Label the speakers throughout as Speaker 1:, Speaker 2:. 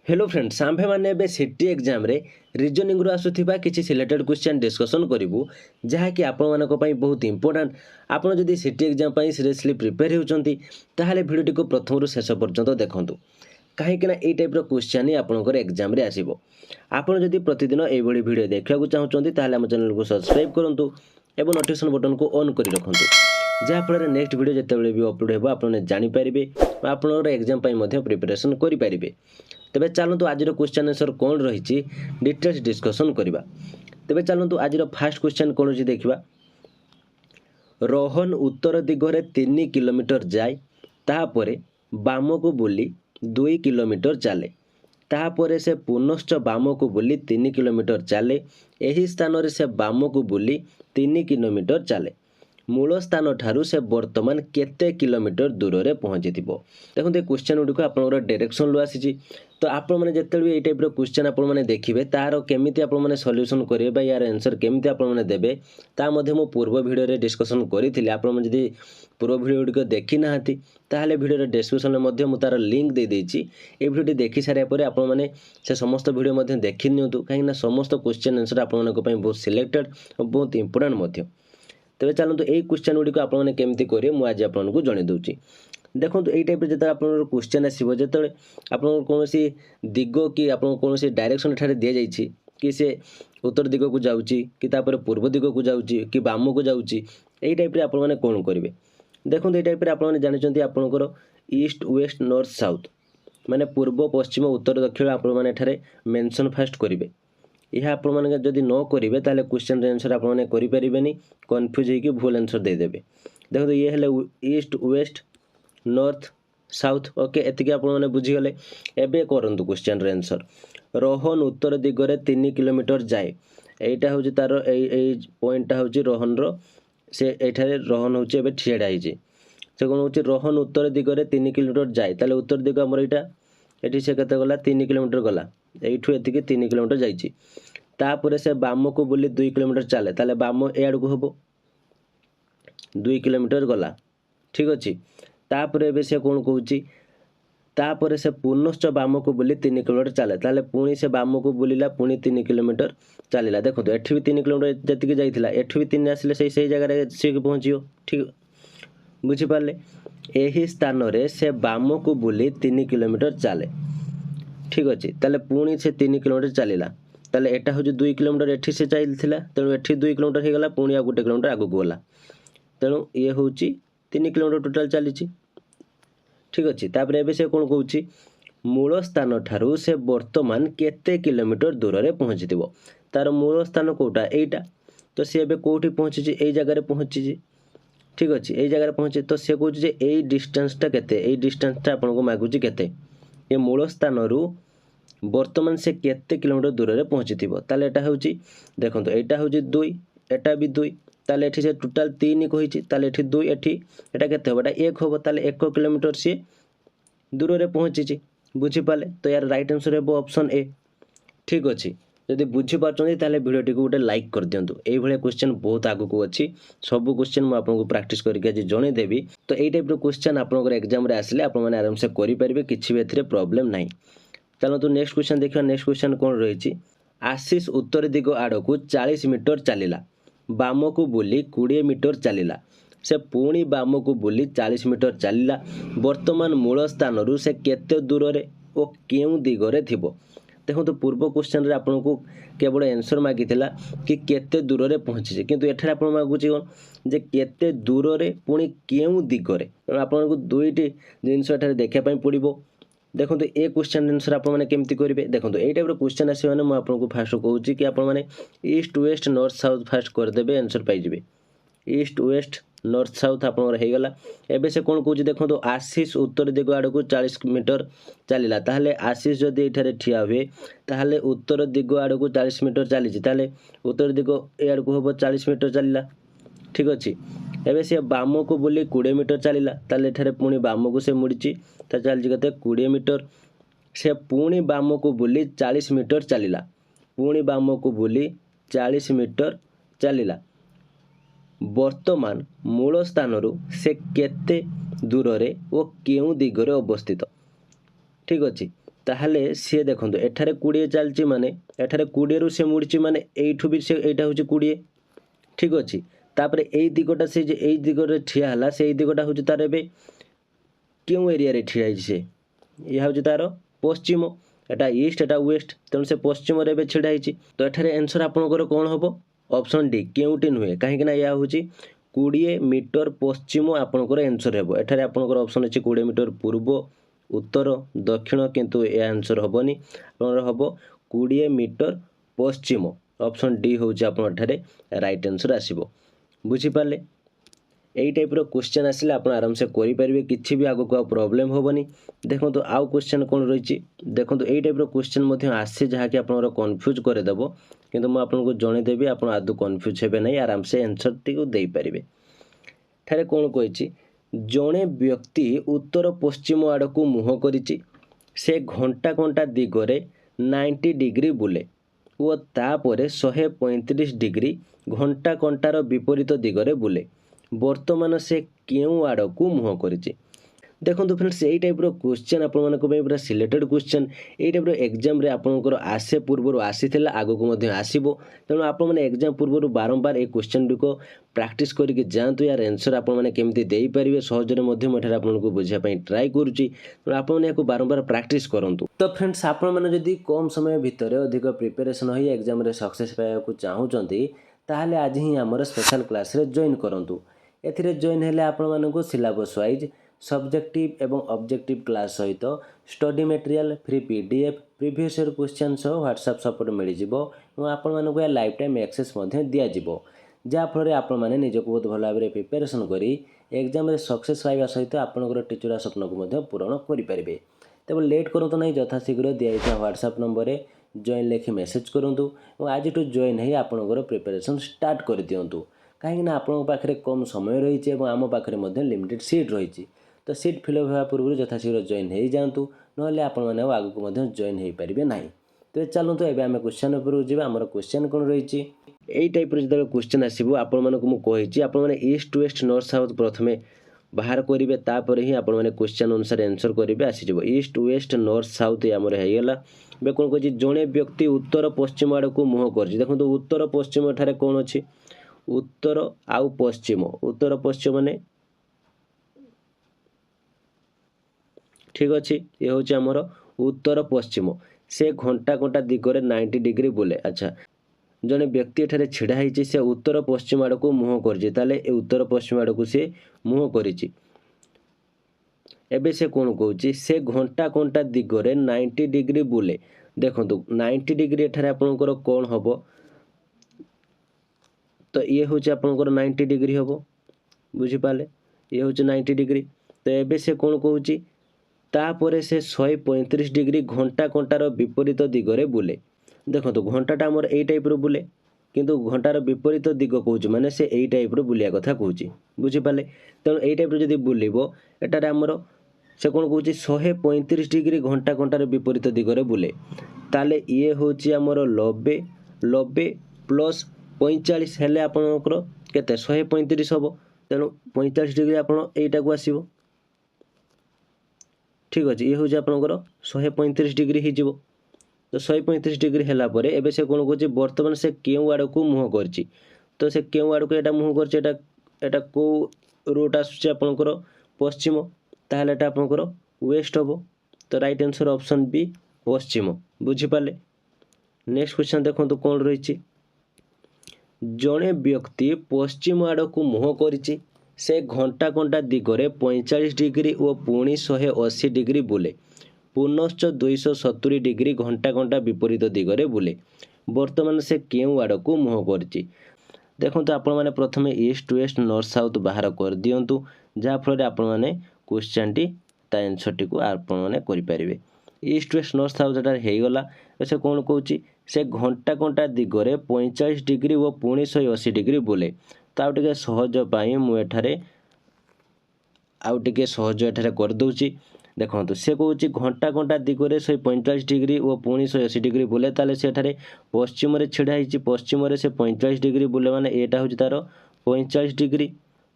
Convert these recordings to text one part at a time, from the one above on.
Speaker 1: Hello friends आम्भे मैंने एबे city exam रे रीजनिंग रु आसुथिबा किछि सिलेक्टेड क्वेश्चन डिस्कशन करिवु जहाँकि आपण मानक पई बहुत इंपोर्टेंट। आपण जदि सिटी एग्जाम पई सीरियसली प्रिपेयर होउचंती ताहाले भिडियोटी को प्रथम रु शेष पर्यंत देखंतु कहीं ना ये टाइप क्वेश्चन ही आपंकर एग्जाम रे आसीबो। आपण जदि प्रतिदिन एभली भिडियो देखा चाहूँगी ताहाले हम चैनल को सब्सक्राइब करंतु एवं नोटिफिकेशन बटन को ऑन कर रखंतु जहाँफल नेक्स्ट वीडियो जितेबाला भी अपलोड हो आपने जानीपारे आपंकर एग्जाम प्रिपरेशन करेंगे। तेबे चलतु आज क्वेश्चन आंसर कौन रही डिटेल्स डिस्कसन करवा। तेबे चलतु आज फास्ट क्वेश्चन कौन अच्छी देखा। रोहन उत्तर दिगरे 3 किलोमीटर जाए तापर बाम को बुली 2 किलोमीटर चले तापर से पुनश्च बाम को बुली 3 किलोमीटर चले यही स्थान रे से बाम को बुली 3 किलोमीटर चले मूल स्थान ठारू से वर्तमान केते किलोमीटर दूर रे पहुँची थी। देखो ये क्वेश्चन गुड़िक आप डायरेक्शन लु आसी तो आपण मैंने जिते भी टाइप क्वेश्चन आप देखिए तार केमी आपने सल्यूशन करेंगे यार आंसर केमी आपने देवे ता मु पूर्व भिडियो डिस्कसन करी आपड़ी पूर्व भिडियो गुड़िक देखी ना ताहले भिडियो डिस्क्रिप्शन में तार लिंक दे देछि। ए भिडियो देखी सारे आपने से समस्त भिडियो देखी नियंतु कहीं समस्त क्वेश्चन आंसर आपण बहुत सिलेक्टेड और बहुत इंपोर्टेंट। तेरे चलते यही क्वेश्चन गुड़िक आपने केमती करेंगे मुझे आज आपको जन दूसरी। देखो यही टाइप जो आप क्वेश्चन आसो जो आप कौन दिग कि आप कौन डायरेक्शन एठार दि जाइए कि से उत्तर दिग को जाऊँगी कि पूर्व दिग को जाऊँगी कि बाम को जाऊँगी यही टाइप आपने कौन करेंगे। देखो ये टाइप आपने जानते आपंकर ईस्ट वेस्ट नॉर्थ साउथ माने पूर्व पश्चिम उत्तर दक्षिण आपने मेंशन फास्ट करेंगे। यह आप जदि न करेंगे ताले क्वेश्चन आंसर आपने करें कन्फ्यूज होकर भूल आंसर देदेवे। देखो ये हेले east west north south okay एतिक आपने बुझीगले। एबे करंतु क्वेश्चन आंसर रोहन उत्तर दिगरे 3 किलोमीटर जाए यहीटा हूँ तार पॉइंटा हूँ रोहन से ये रोहन हूँ ए ठियाड़ा से कौन हो रोहन उत्तर दिगरे 3 किलोमीटर जाए ताले उत्तर दिग आमर यहाँ ये से केते गला 3 किलोमीटर गला यू एति 3 किलोमीटर जाइए तापर से बाम को बुली 2 किलोमीटर चले ताले बाम ए आड़ को हम 2 किलोमीटर गला ठीक अच्छे। तापर ए से कौन कहूँ तापर से पुनश्च बाम को बुली 3 किलोमीटर चले ताले पुणी से बाम को बुलिला पुणी 3 किलोमीटर चलला। देखो एठी भी 3 किलोमीटर जी जाइला एठी भी 3 आसिले से जगह सी पहुँचो ठीक बुझीपारे। यही स्थान रे से बाम को बुली 3 किलोमीटर चले ठीक अच्छे ताले पुणी से 3 किलोमीटर चलला ताले एटा हूँ 2 किलोमीटर एठी से चलता तेणु एठी 2 किलोमीटर होगा पुणी आ 1 किलोमीटर आगू गला तेणु ये हूँ 3 किलोमीटर टोटाल चली ठीक अच्छे। तापर एबे से कौन कहूँ मूल स्थान ठारू से वर्तमान केते किलोमीटर दूर रे पहुँची थी तार मूल स्थान कोटा एटा तो सी एबे कोठी पहुँची यही जगह पहुँची ठीक अच्छे यही जगह पहुँचे तो सी कहूँ यही डिस्टेंसटा केते यही डिस्टेंसटा आपको मागुची केते ये मूल स्थान वर्तमान से केते किलोमीटर दूर रे पहुँची थी ताले एटा हूँ देखो एटा हूँ 2 एटा भी 2 ताले एठी से टोटाल 3 कही ताले एठी 2 एठी एटा केते होबा 1 होबो ताले 1 किलोमीटर सी दूर रे पहुँची बुझीपारे। तो यार राइट आंसर है ऑप्शन ए ठीक अच्छे। जदि बुझीपार्टी ताले वीडियो को गोटे लाइक कर दिंतु ये क्वेश्चन बहुत आगू को अच्छी सब क्वेश्चन मुझे आपको प्रैक्टिस करके आज जनईदेवी। तो यही टाइप क्वेश्चन आपंकर एग्जाम आसिले आपने आराम से करेंगे किसी भी प्रोब्लेम ना। चलते नेक्स्ट क्वेश्चन देखा। नेक्स्ट क्वेश्चन कौन रही आशीष उत्तर दिग आड़ को 40 मीटर चलला बाम को बुली 20 मीटर चलला से पुणी बाम को बुली 40 मीटर चलला वर्तमान मूल स्थान रू से केते दूर रे ओ केउ दिगरे थिबो। देखो तो पूर्व क्वेश्चन रे आपन को केवल आंसर मागी थिला कि केते दूर रे पहुँची किंतु एठारे आपन मागुची कोन जे केते दूर रे पुणी केउ दिगरे आपन को दुईटी जिंस एठारे देखा पई पड़िबो। देखो तो ये क्वेश्चन आंसर आप केमती करेंगे। देखो यही टाइप क्वेश्चन आसो मैंने आपको फास्ट कहूँ कि आपने east west north south first करदे आंसर पाइबे ईस्ट वेस्ट नॉर्थ साउथ आपगला। एबे से कौन कहूँ देखो तो आशीष उत्तर दिग आड़ को 40 मीटर चलला ताहले आशीष जदि ये ठिया हुए ताहले उत्तर दिग आड़ को 40 मीटर चली उत्तर दिग ए आड़ को हम 40 मीटर चलला ठीक अच्छे। एबे से बाम को बुली 20 मीटर चलला ताले एठारे पुणी बाम को से मुड़ी चलती कते 20 मीटर से पुणी बाम को बुली 40 मीटर चलला पुणी बाम को बुली 40 मीटर चलला वर्तमान मूल स्थान रू से केते दूर रे ओ केउ दिगरे अवस्थित ठीक अच्छे। ताहले सी देखो एठारे 20 चलती माने एठारे 20 रु से मुड़ी माने एठू भी से एटा होची 20 ठीक अच्छे तापर एई दिगटा से जे एई दिगरे ठिया हला से एई दिगटा होची तार एबे क्यों एरिया रे ठिया है से यह होची तार पश्चिम एटा ईस्ट एटा वेस्ट तेणु से पश्चिम रे एबे छिड़ा है तो एठारे आंसर आपनकर कोन हबो ऑप्शन डी केउटी नुहे कहीं या होची 20 मीटर पश्चिम आपनकर आंसर हेबो एठारे आपनकर ऑप्शन अछि 20 मीटर पूर्व उत्तर दक्षिण किंतु ए आंसर हबनी आपनकर हबो 20 मीटर पश्चिम ऑप्शन डी होची आपन एठारे राइट आंसर आसीबो बुझी पाले यही टाइप क्वेश्चन आसिले आप आराम से करेंगे किसी भी आगक प्रोब्लेम हेनी देखो तो आउ क्वेश्चन कौन रही देखो यही टाइप क्वेश्चन आसे जहाँकि आप कन्फ्यूज करदेव किंतु मुझे आपको जनईदेवी आप आदौ कन्फ्यूज हे नहीं आराम से आंसर टी देपारे ठारे कौन कही जड़े व्यक्ति उत्तर पश्चिम आड़ को मुह कर से घंटा घंटा दिगरे 90 डिग्री बुले और तापर 135 डिग्री घंटा घंटार विपरीत दिगरे बुले वर्तमान से क्यों आड़ को मुह कर देखो फ्रेंड्स यही टाइप क्वेश्चन आप पूरा सिलेक्टेड क्वेश्चन यही टाइप एग्जाम रे आपंकर आसे पूर्व आसी आगक आसो तेणु आपने एग्जाम पूर्व बारंबार ये क्वेश्चन गुड़िक प्राक्ट करके जातु यार आंसर आपमि देपारे सहजरे आपको बुझापी ट्राए करुच्ची तेणु आपने बारंबार प्राक्ट करूँ तो फ्रेंड्स आपड़ी कम समय भितर अधिक प्रिपेरेसन हो एग्जाम सक्सेस पाइबा चाहूँगी ताहले आज ही आमर स्पेशल क्लास रे जॉइन करूँ एथिरे जॉइन हेले आपको सिलेबस वाइज सब्जेक्टिव एवं ऑब्जेक्टिव क्लास सहित study material free PDF previous year question सह व्हाट्सएप सपोर्ट मिल जाव आपको यह लाइफ टाइम एक्सेस दिज्व जहाँफल आपने निजक बहुत भल भाव प्रिपेरेसन कर एग्जाम रे सक्सेस पाइबा सहित आपंकर टीचर स्वप्न को पूरण करेंगे तेज लेट करूँ ना यथाशीघ्र दिखाई व्हाट्सएप नंबर में जॉइन लिखि मेसेज करूँ आज जॉइन हो आपंकर प्रिपेरेसन स्टार्ट कर दिंतु कहीं आपंक पाखे कम समय रही आम पाखे लिमिटेड सीट रही तो सीट फिलअप होगा पूर्व यथाशीघ्र जॉइन हो जातु ना आपण मैंने आगक जॉइन हो पारे ना तो चलते एवं आम क्वेश्चन उपरକୁ ଯିବା आमर क्वेश्चन कौन रही यही टाइप जो क्वेश्चन आसो आपने ईस्ट वेस्ट नॉर्थ साउथ प्रथम बाहर करेंगे तापर ही आपने क्वेश्चन अनुसार आंसर करेंगे आसीज ईस्ट वेस्ट नॉर्थ साउथ आमर होगला कौन कही जड़े व्यक्ति उत्तर पश्चिम आड़ को मुह कर देखो तो उत्तर पश्चिम एठारे कौन अच्छी उत्तर आउ पश्चिम उत्तर पश्चिम माने ठीक अच्छे ये हूँ आमर उत्तर पश्चिम से घंटा घंटा दिगरे 90 डिग्री बुले अच्छा जड़े व्यक्ति एठारे छिड़ा होती से उत्तर पश्चिम आड़ को मुह कर उत्तर पश्चिम आड़ को सी मुह कर से कौन कौच से घंटा घंटा दिगरे 90 डिग्री बुले देखो 90 डिग्री एठारे आपनकर कौन हम तो ये हूँ आपनकर 90 डिग्री हम बुझीपारे ये हूँ 90 डिग्री तो ये से कौन कौच तापर से 135 डिग्री घंटा घंटार विपरीत दिगरे बुले देखो तो घंटाटा आमर यही टाइप बुले किंतु घंटार विपरीत दिग कौच माने से यही टाइप बुलिया कथा कौच बुझीपारे तेणु यही टाइप जब बुलब एटार आमर से कौन कौच 135 डिग्री घंटा घंटार विपरीत दिगरे बुले ताले ये हूँ आमर 90 प्लस 45 हेले आपणकर केते 135 हम तेणु 45 डिग्री आपड़ यहीटा को आसो ठीक अच्छे ये हूँ आपंकर 135 डिग्री हो तो 135 डिग्री है एबे से कौन कहे बर्तमान से क्यों आड़ को मुह कर तो से क्यों आड़ को यहाँ मुह कर कौ रूट आसूँ आपंकर पश्चिम ताहले एटा आपंकर वेस्ट हम तो राइट आंसर ऑप्शन बी पश्चिम बुझीपारे नेक्स्ट क्वेश्चन देखो तो कौन रही जड़े व्यक्ति पश्चिम आड़ को मुह कर से घंटा घंटा दिगरे 45 डिग्री और पुणी 180 डिग्री बुले पुनश्च 270 डिग्री घंटा घंटा विपरीत दिगरे बुले वर्तमान से क्यों आड़ को मुह कर देखो तो आपण मैंने प्रथम ईस्ट वेस्ट नॉर्थ साउथ बाहर कर दिंतु जहाँफल आपण मैंने क्वेश्चन टी आंसर टी को आपने करेंगे ईस्ट वेस्ट नॉर्थ साउथ एटार होगला से कौन कौच से घंटा घंटा दिगरे 45 डिग्री और पुणी 180 डिग्री बुले तो आउटे सहजपाई मुझे आउटे सहज एठारे करदे देखो से कौन घंटा घंटा दिगरे 145 डिग्री और पुणी 180 डिग्री बुले ताले से पश्चिम छिड़ा होती पश्चिम से 45 डिग्री बुले माने एटा हूँ तार 45 डिग्री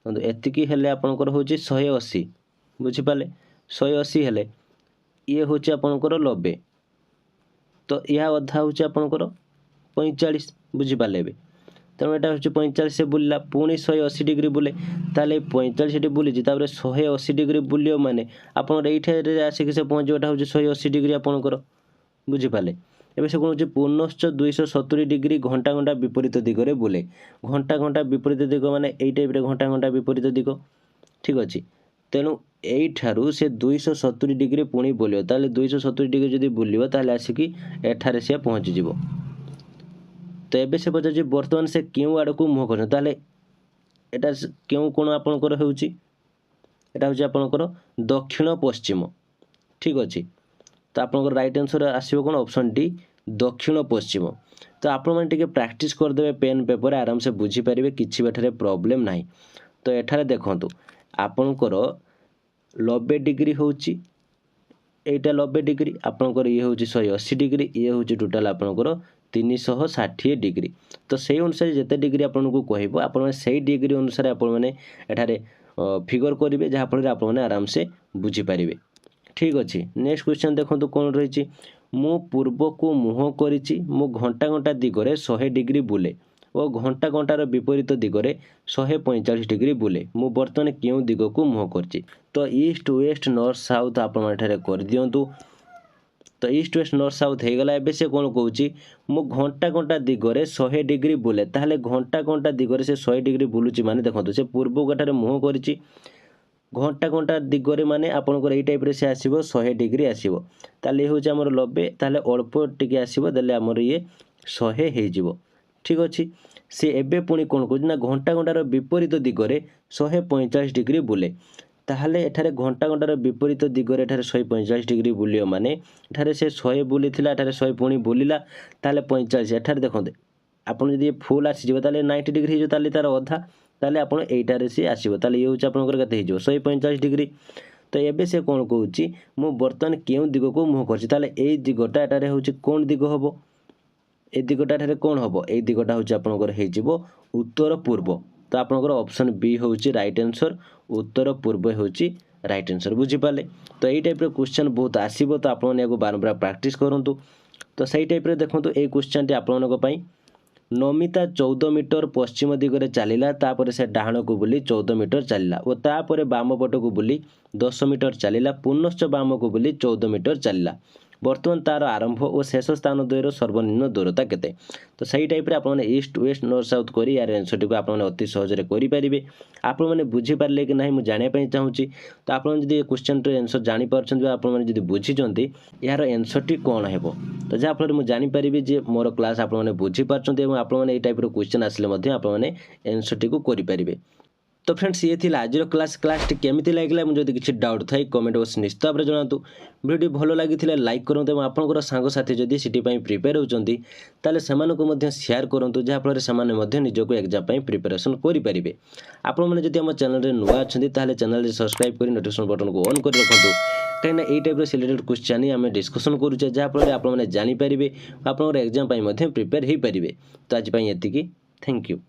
Speaker 1: एतिकी हेले आपंकर हूँ 180 बुझीपारे 180 हेले ये हूँ आपणकर 90 तो यह अधा हूँ आपणकर 45 बुझिपारे ए तेणु यहाँ हूँ 45 से बुलला पुणी 180 डिग्री बुले ताले 45 बुली 180 डिग्री बुलियो माने आपन ये आसिक से पहुँचवाटा हूँ 180 डिग्री आपणकर बुझिपारे एवं से कौन हो पुनश्च 270 डिग्री घंटा घंटा विपरीत दिगरे बुले घंटा घंटा विपरीत दिग माने यही टाइप घंटा घंटा विपरीत दिग ठीक अच्छे तेणु यू से 270 डिग्री पुणी बुलियो ताले 270 डिग्री जब बुलियो ताले आसिक एठारे से पहुँचीज तो ये से पचार बर्तमान से क्यों आड़ को मुह कर क्यों कोण आपणकर होटा हूँ आपणकर दक्षिण पश्चिम ठीक अच्छे तो आपंकर राइट आंसर आसो कौन ऑप्शन डी दक्षिण पश्चिम तो आपण मैंने प्रैक्टिस करदे पेन पेपर आराम से बुझीपारे किसी भी प्रॉब्लम ना तो एठारे देखु आपणकर 90 डिग्री हूँ एटा 90 डिग्री आपणकर ये हूँ 180 डिग्री ये हूँ टोटाल आपणकर 360 डिग्री तो से अनुसार जिते डिग्री आपन को कहब आप डिग्री अनुसार आपठारे फिगर करेंगे जहाँफल आप आराम से बुझीपारे ठीक अच्छे नेक्स्ट क्वेश्चन देखो कौन रही मु पूर्व को मुह करी मु घंटा घंटा दिगरे 100 डिग्री बुले और घंटा घंटार विपरीत दिगरे 145 डिग्री बुले मु बर्तमान क्यों दिग को मुह कर तो ईस्ट वेस्ट नॉर्थ साउथ आप कर दिंतु तो ईस्ट वेस्ट नॉर्थ साउथ हो गला एबे से कौन कौच मु घंटा घंटा दिगरे 100 डिग्री बुले ताहले घंटा घंटा दिगरे से 100 डिग्री बुलूची माने देखो से पूर्व गठारे मुह करी घंटा घंटा दिगरे माने आपनकर एई टाइप रे से आसीबो 100 डिग्री आसीबो ताले हो जे हमर 90 ताले अल्प टिके आसीबो देले हमर ये 100 हे जिवो ठीक अछि से एबे पुणी कोन को ना घंटा घंटार विपरीत दिगरे 145 डिग्री बुले ताहले एठारे घंटा घंटार विपरीत दिगरे एठारे 145 डिग्री बुलियो माने एठारे से 100 बुलीथिला एठारे 100 पुणी बुलिला ताहले 45 एठारे देखंते आपन जदि फुल आसीजिवो ताहले 90 डिग्री हिजो ताहले तार अधा ताले आपण एटारे से आसीबो ताले ये होच आपनकर कते हिजो 145 डिग्री तो एबे से कोन कहूची मु बर्तमान केउ दिग को मुह करछि ताले एई दिगटा एटारे होची कोन दिग हबो ए दिगटा एटारे कोन हबो एई दिगटा होची आपनकर हे जिवो उत्तर पूर्व तो आपनकर ऑप्शन बी होची राइट आंसर उत्तर पूर्व होची राइट आंसर बुझी पाले तो एई टाइप रे क्वेश्चन बहुत आसीबो तो आपण याको बारंबार प्रैक्टिस करंतु तो सही टाइप रे देखंतु ए क्वेश्चन टी आपनक पई नमिता 14 मीटर पश्चिम दिगरे चलिला तापर से डाहाण को बुली 14 मीटर चलिला और तापर बाम पट को बुली 10 मीटर चलिला पुनश्च बाम को बुली 14 मीटर चलिला बर्तमान तार आरंभ और शेष स्थान द्वयर सर्वनिम्न दूरता केते तो सही टाइप रे आपने ईस्ट वेस्ट नॉर्थ साउथ करी यार आंसर टी को आपने अति सहज रे करि परिबे आपण माने बुझी पारले कि नाही मु जानिया पई चाहूची तो आपण जदी क्वेश्चन रे आंसर जानि परछन आपण माने जदी बुझी जंती यार आंसर टी कोन हेबो तो जा फल मु जानि परिबे जे मोर क्लास आपण माने बुझी परछन एवं आपण माने ए टाइप रो क्वेश्चन आसले मध्ये आपण माने आंसर टी को करि परिबे तो फ्रेंड्स ये थी आज क्लास केमिति लागला मुझे किसी डाउट थाई कमेंट बॉक्स निश्चित भाव जनातु वीडियो भल लगी लाइक करूँ और आपंकर सांगसाथी जदि सीटी प्रिपेयर होती ताले सेमानकु मध्य शेयर करूँ जहाँफल से निजक एग्जाम प्रिपेरेसन करेंगे आपण मैंने जब आम चैनल नुआ अच्छा ताले चैनल सब्सक्राइब कर नोटिफिकेशन बटन को ऑन कर रखु कहीं यही टाइप सिलेक्टेड क्वेश्चन ही आम डिस्कसन करुचे जहाँफल आपने जानीपारे आपंकर एग्जाम प्रिपेयर हो पारे तो आज ये थैंक यू।